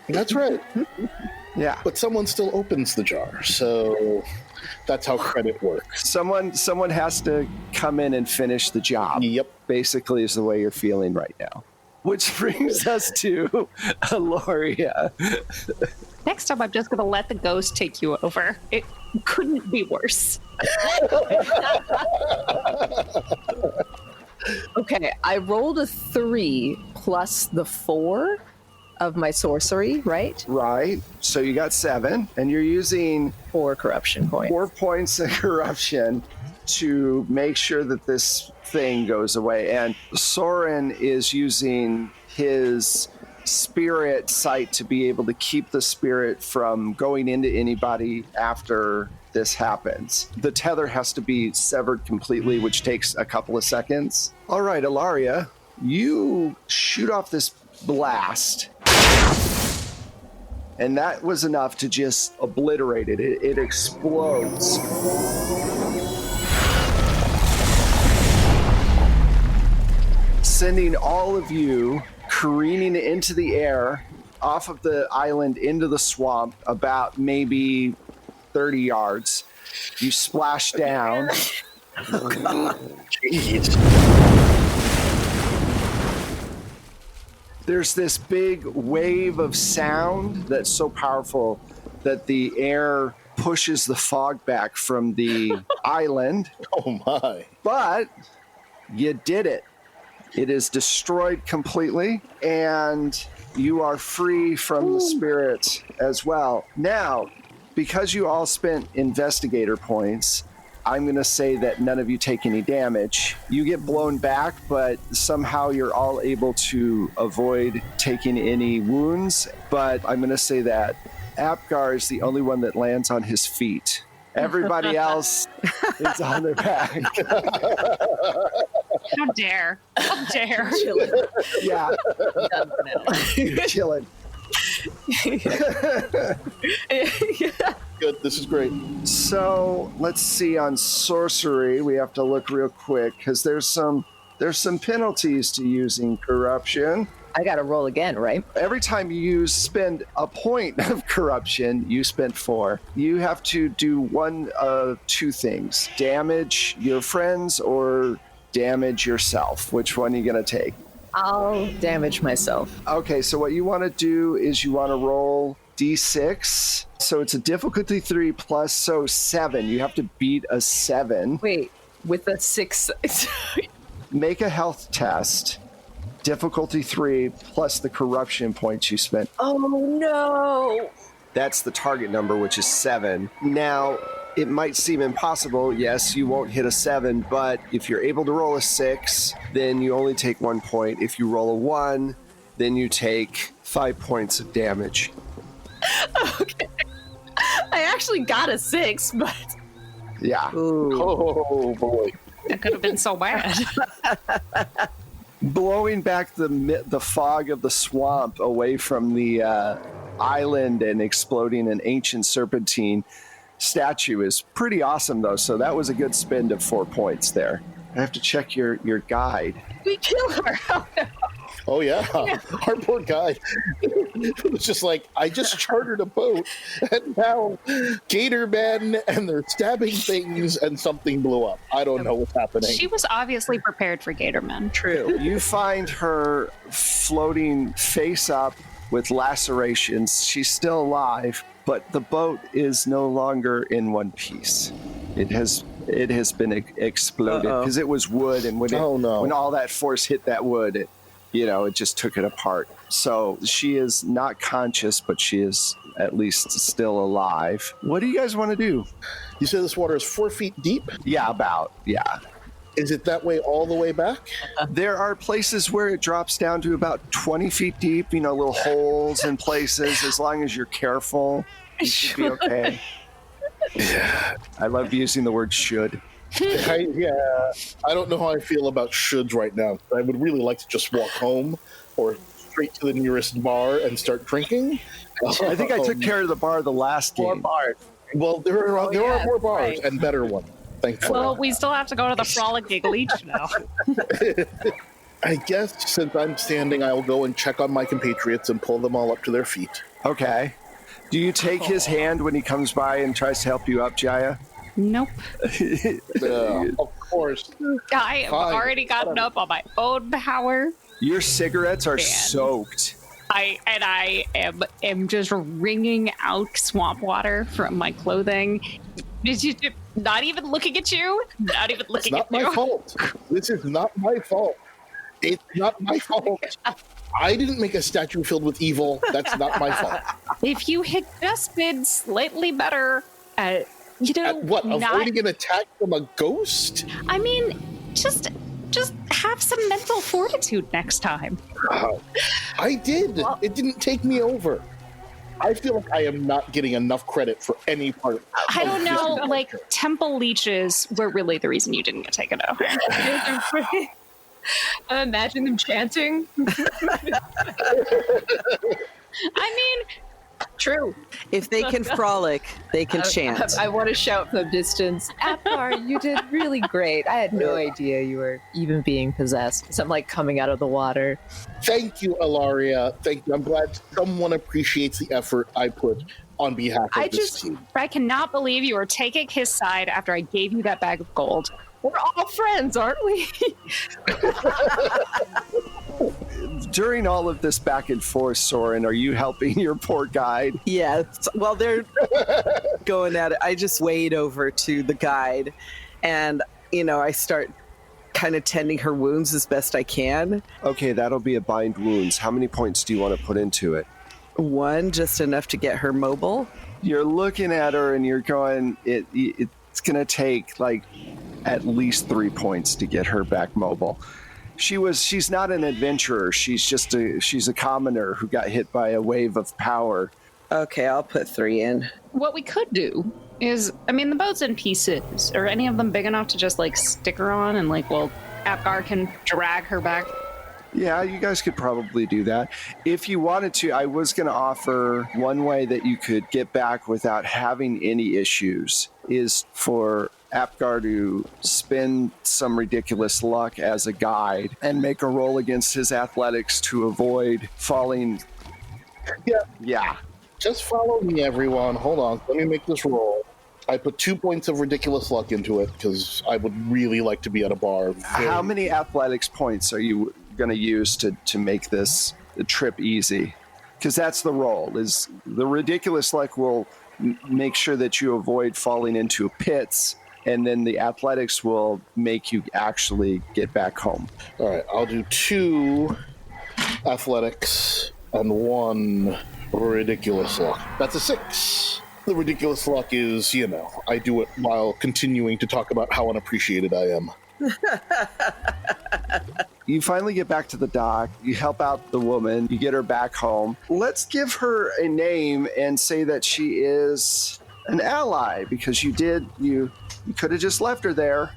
That's right. Yeah. But someone still opens the jar, so that's how credit works. Someone has to come in and finish the job. Yep. Basically is the way you're feeling right now. Which brings us to Aloria. Next time, I'm just going to let the ghost take you over. It couldn't be worse. Okay, I rolled a 3 plus the 4 of my sorcery, right? Right. So you got 7, and you're using 4 corruption points. 4 points of corruption to make sure that this thing goes away. And Soren is using his spirit sight to be able to keep the spirit from going into anybody after this happens. The tether has to be severed completely, which takes a couple of seconds. All right, Ilaria, you shoot off this blast. And that was enough to just obliterate it. It explodes. sending all of you careening into the air off of the island into the swamp about maybe 30 yards. You splash down. Jeez. There's this big wave of sound that's so powerful that the air pushes the fog back from the island. Oh my. But you did it. It is destroyed completely, and you are free from the spirits as well. Now, because you all spent investigator points, I'm going to say that none of you take any damage. You get blown back, but somehow you're all able to avoid taking any wounds. But I'm going to say that Apgar is the only one that lands on his feet. Everybody else is on their back. How dare. How dare. Yeah. You're chilling. Good. This is great. So let's see, on sorcery, we have to look real quick because there's some penalties to using corruption. I gotta roll again, right? Every time you spend a point of corruption, you spend 4. You have to do one of 2 things: damage your friends or damage yourself. Which one are you gonna take? I'll damage myself. Okay, so what you want to do is you want to roll D6. So it's a difficulty 3 plus, so 7. You have to beat a 7. Wait, with a 6. Make a health test. Difficulty 3 plus the corruption points you spent. Oh no! That's the target number, which is 7. Now, it might seem impossible. Yes, you won't hit a 7, but if you're able to roll a 6, then you only take 1 point. If you roll a 1, then you take 5 points of damage. Okay. I actually got a 6, but... Yeah. Ooh. Oh boy. That could have been so bad. Blowing back the fog of the swamp away from the island and exploding an ancient serpentine statue is pretty awesome, though. So that was a good spend of 4 points there. I have to check your guide. We killed her! Oh, no. Oh yeah. Our poor guy. It was just like, I just chartered a boat, and now gator men, and they're stabbing things, and something blew up. I don't know what's happening. She was obviously prepared for gator men. True. You find her floating face up with lacerations. She's still alive, but the boat is no longer in one piece. It has been exploded because it was wood, and when all that force hit that wood, it just took it apart. So she is not conscious, but she is at least still alive. What do you guys want to do? You say this water is 4 feet deep? Yeah, about. Yeah. Is it that way all the way back? There are places where it drops down to about 20 feet deep, little holes in places. As long as you're careful, you should be okay. Yeah. I love using the word should. I don't know how I feel about shoulds right now. I would really like to just walk home or straight to the nearest bar and start drinking. I think I took care of the bar the last game. More bars. Well, there are more bars right. and better ones, thankfully. Well, we still have to go to the Frolic Giggle each now. I guess since I'm standing, I'll go and check on my compatriots and pull them all up to their feet. Okay. Do you take his hand when he comes by and tries to help you up, Jaya? Nope. Of course. I have Fine. already gotten up on my own power. Your cigarettes are Man. soaked. I am just wringing out swamp water from my clothing. Not even looking at you. Not even It's looking not at you. my fault. This is not my fault. It's not my fault. I didn't make a statue filled with evil. That's not my fault. If you had just been slightly better at, At what? not, Avoiding an attack from a ghost? I mean, just have some mental fortitude next time. I did. It didn't take me over. I feel like I am not getting enough credit for any part of I don't this know, adventure. like temple leeches were really the reason you didn't get taken over. Imagine them chanting. I mean, True. If they can frolic, they can chant. I want to shout from a distance, Apgar, you did really great. I had no idea you were even being possessed. So I'm like coming out of the water. Thank you, Ilaria. Thank you. I'm glad someone appreciates the effort I put on behalf of this team. I cannot believe you were taking his side after I gave you that bag of gold. We're all friends, aren't we? During all of this back and forth, Soren, are you helping your poor guide? Yeah. While they're going at it, I just wade over to the guide and, I start kind of tending her wounds as best I can. Okay, that'll be a bind wounds. How many points do you want to put into it? 1, just enough to get her mobile. You're looking at her and you're going, it's going to take like at least 3 points to get her back mobile. She's not an adventurer. She's a commoner who got hit by a wave of power. Okay, I'll put 3 in. What we could do is, the boat's in pieces. Are any of them big enough to just stick her on and Apgar can drag her back? Yeah, you guys could probably do that. If you wanted to, I was going to offer one way that you could get back without having any issues is for Apgar to spend some ridiculous luck as a guide and make a roll against his athletics to avoid falling. Yeah. Just follow me, everyone. Hold on. Let me make this roll. I put 2 points of ridiculous luck into it because I would really like to be at a bar. How many athletics points are you going to use to make this trip easy? Because that's the roll. Is the ridiculous luck will make sure that you avoid falling into pits, and then the athletics will make you actually get back home. All right, I'll do 2 athletics and 1 ridiculous luck. That's a 6. The ridiculous luck is, I do it while continuing to talk about how unappreciated I am. You finally get back to the dock. You help out the woman. You get her back home. Let's give her a name and say that she is an ally because you could have just left her there,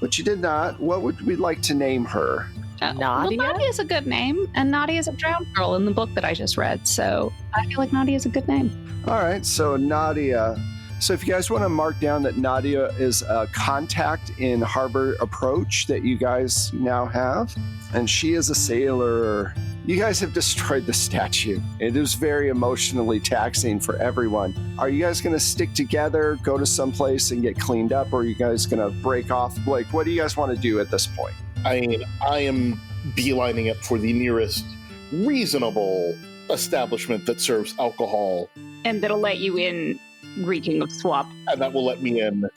but you did not. What would we like to name her? Nadia? Well, Nadia is a good name, and Nadia is a drowned girl in the book that I just read, so I feel like Nadia is a good name. All right, so Nadia. So if you guys want to mark down that Nadia is a contact in Harbor Approach that you guys now have, and she is a sailor. You guys have destroyed the statue. It is very emotionally taxing for everyone. Are you guys going to stick together, go to someplace and get cleaned up, or are you guys going to break off? What do you guys want to do at this point? I am beelining it for the nearest reasonable establishment that serves alcohol. And that'll let you in reeking of swap. And that will let me in.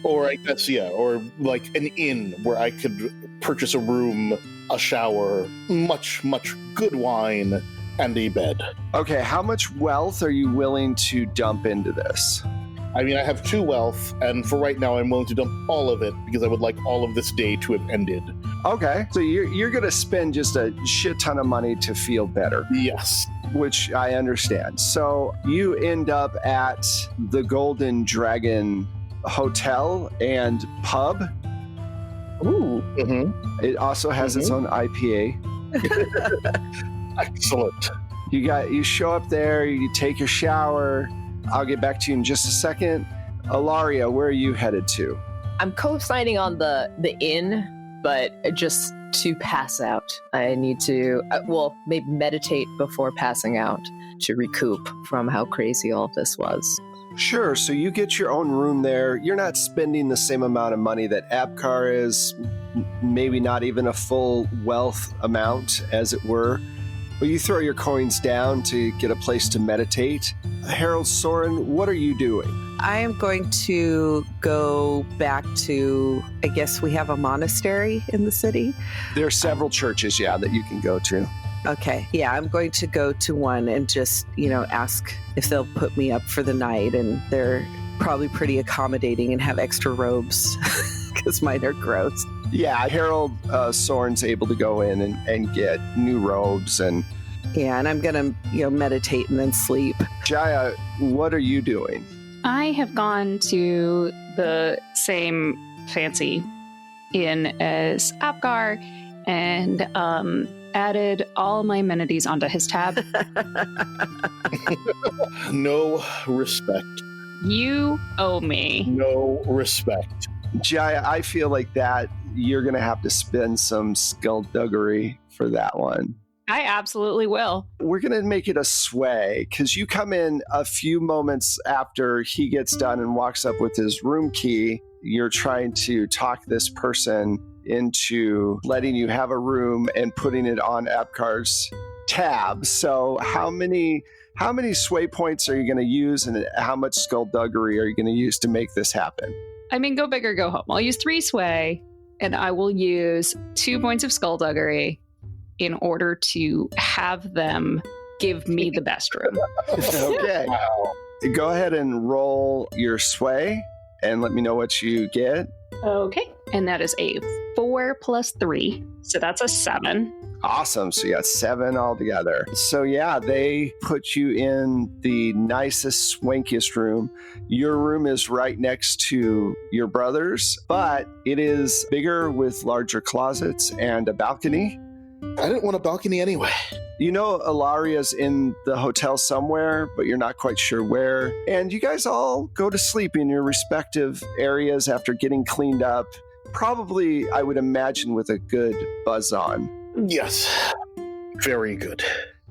Or I guess, or an inn where I could purchase a room, a shower, much, much good wine, and a bed. Okay, how much wealth are you willing to dump into this? I have 2 wealth, and for right now, I'm willing to dump all of it because I would like all of this day to have ended. Okay, so you're going to spend just a shit ton of money to feel better. Yes. Which I understand. So you end up at the Golden Dragon Hotel and Pub. Ooh. Mm-hmm. It also has its own IPA. Excellent. You show up there, you take your shower. I'll get back to you in just a second. Ilaria, where are you headed to? I'm co-signing on the inn, but just to pass out. I need to, maybe meditate before passing out to recoup from how crazy all of this was. Sure, so you get your own room there. You're not spending the same amount of money that Apgar is, maybe not even a full wealth amount, as it were. But you throw your coins down to get a place to meditate. Harold, Soren, what are you doing? I am going to go back to, I guess we have a monastery in the city. There are several churches, that you can go to. Okay. Yeah, I'm going to go to one and just, ask if they'll put me up for the night. And they're probably pretty accommodating and have extra robes because mine are gross. Yeah, Harold Soren's able to go in and get new robes and... Yeah, and I'm going to, meditate and then sleep. Jaya, what are you doing? I have gone to the same fancy inn as Apgar and added all my amenities onto his tab. No respect. You owe me. No respect. Jaya, I feel like that you're going to have to spend some skullduggery for that one. I absolutely will. We're going to make it a sway because you come in a few moments after he gets done and walks up with his room key. You're trying to talk this person into letting you have a room and putting it on Epcar's tab. So how many sway points are you going to use, and how much skullduggery are you going to use to make this happen? I mean, go big or go home. I'll use 3 sway, and I will use 2 points of skullduggery in order to have them give me the best room. Okay. Wow. Go ahead and roll your sway and let me know what you get. Okay. And that is a 4 plus 3. So that's a 7. Awesome. So you got 7 altogether. So yeah, they put you in the nicest, swankiest room. Your room is right next to your brother's, but it is bigger with larger closets and a balcony. I didn't want a balcony anyway. You know Ilaria's in the hotel somewhere, but you're not quite sure where. And you guys all go to sleep in your respective areas after getting cleaned up. Probably, I would imagine, with a good buzz on. Yes. Very good.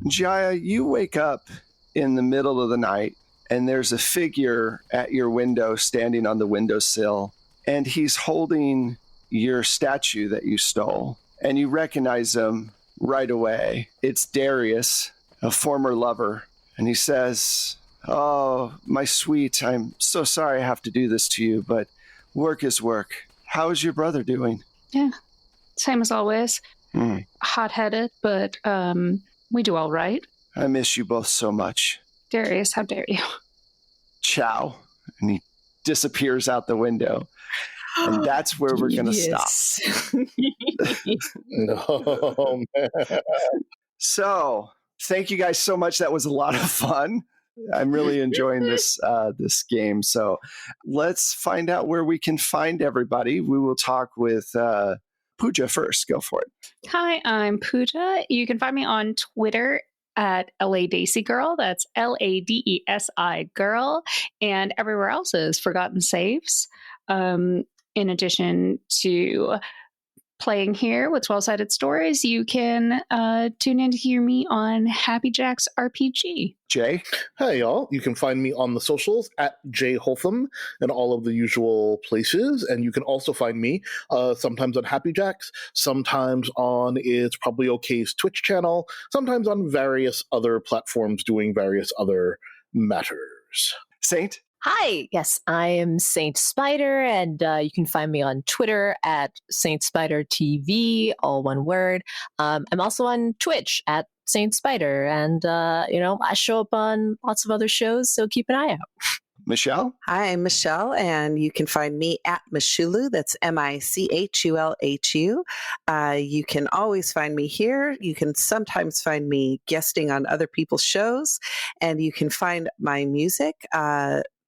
Jaya, you wake up in the middle of the night, and there's a figure at your window standing on the windowsill, and he's holding your statue that you stole. And you recognize him right away. It's Darius, a former lover. And he says, "Oh, my sweet, I'm so sorry I have to do this to you, but work is work. How is your brother doing?" Yeah. Same as always. Hot-headed, but we do all right. I miss you both so much. Darius, how dare you? Ciao. And he disappears out the window. And that's where we're going to stop. No, man. So, thank you guys so much. That was a lot of fun. I'm really enjoying this game. So, let's find out where we can find everybody. We will talk with Pooja first. Go for it. Hi, I'm Pooja. You can find me on Twitter at LADesi Girl. That's LADESI Girl. And everywhere else is Forgotten Saves. In addition to playing here with 12-Sided Stories, you can tune in to hear me on Happy Jack's RPG. Jay? Hey, y'all. You can find me on the socials at Jay Holtham and all of the usual places. And you can also find me sometimes on Happy Jacks, sometimes on It's Probably OK's Twitch channel, sometimes on various other platforms doing various other matters. Saint? Hi, yes, I am Saint Spider, and you can find me on Twitter at Saint Spider TV, all one word. I'm also on Twitch at Saint Spider, and I show up on lots of other shows, so keep an eye out. Michelle? Hi, I'm Michelle, and you can find me at Michulu. That's MICHULHU. You can always find me here. You can sometimes find me guesting on other people's shows, and you can find my music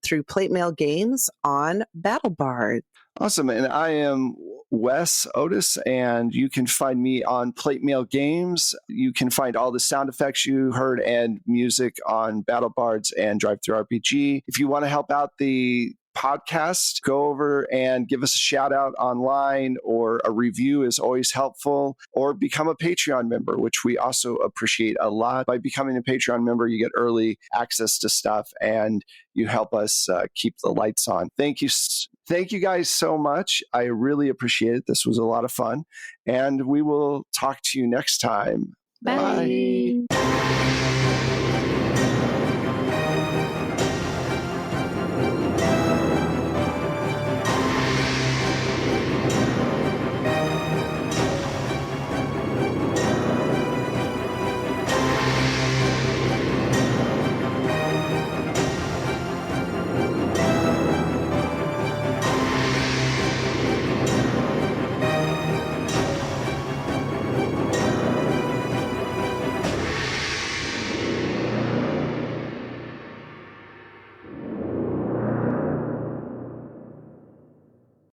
through Plate Mail Games on BattleBard. Awesome. And I am Wes Otis, and you can find me on Plate Mail Games. You can find all the sound effects you heard and music on BattleBards and Drive Thru RPG. If you want to help out the podcast, go over and give us a shout out online, or a review is always helpful, or become a Patreon member, which we also appreciate a lot. By becoming a Patreon member, you get early access to stuff, and you help us keep the lights on. Thank you guys so much. I really appreciate it. This was a lot of fun, and we will talk to you next time. Bye. Bye.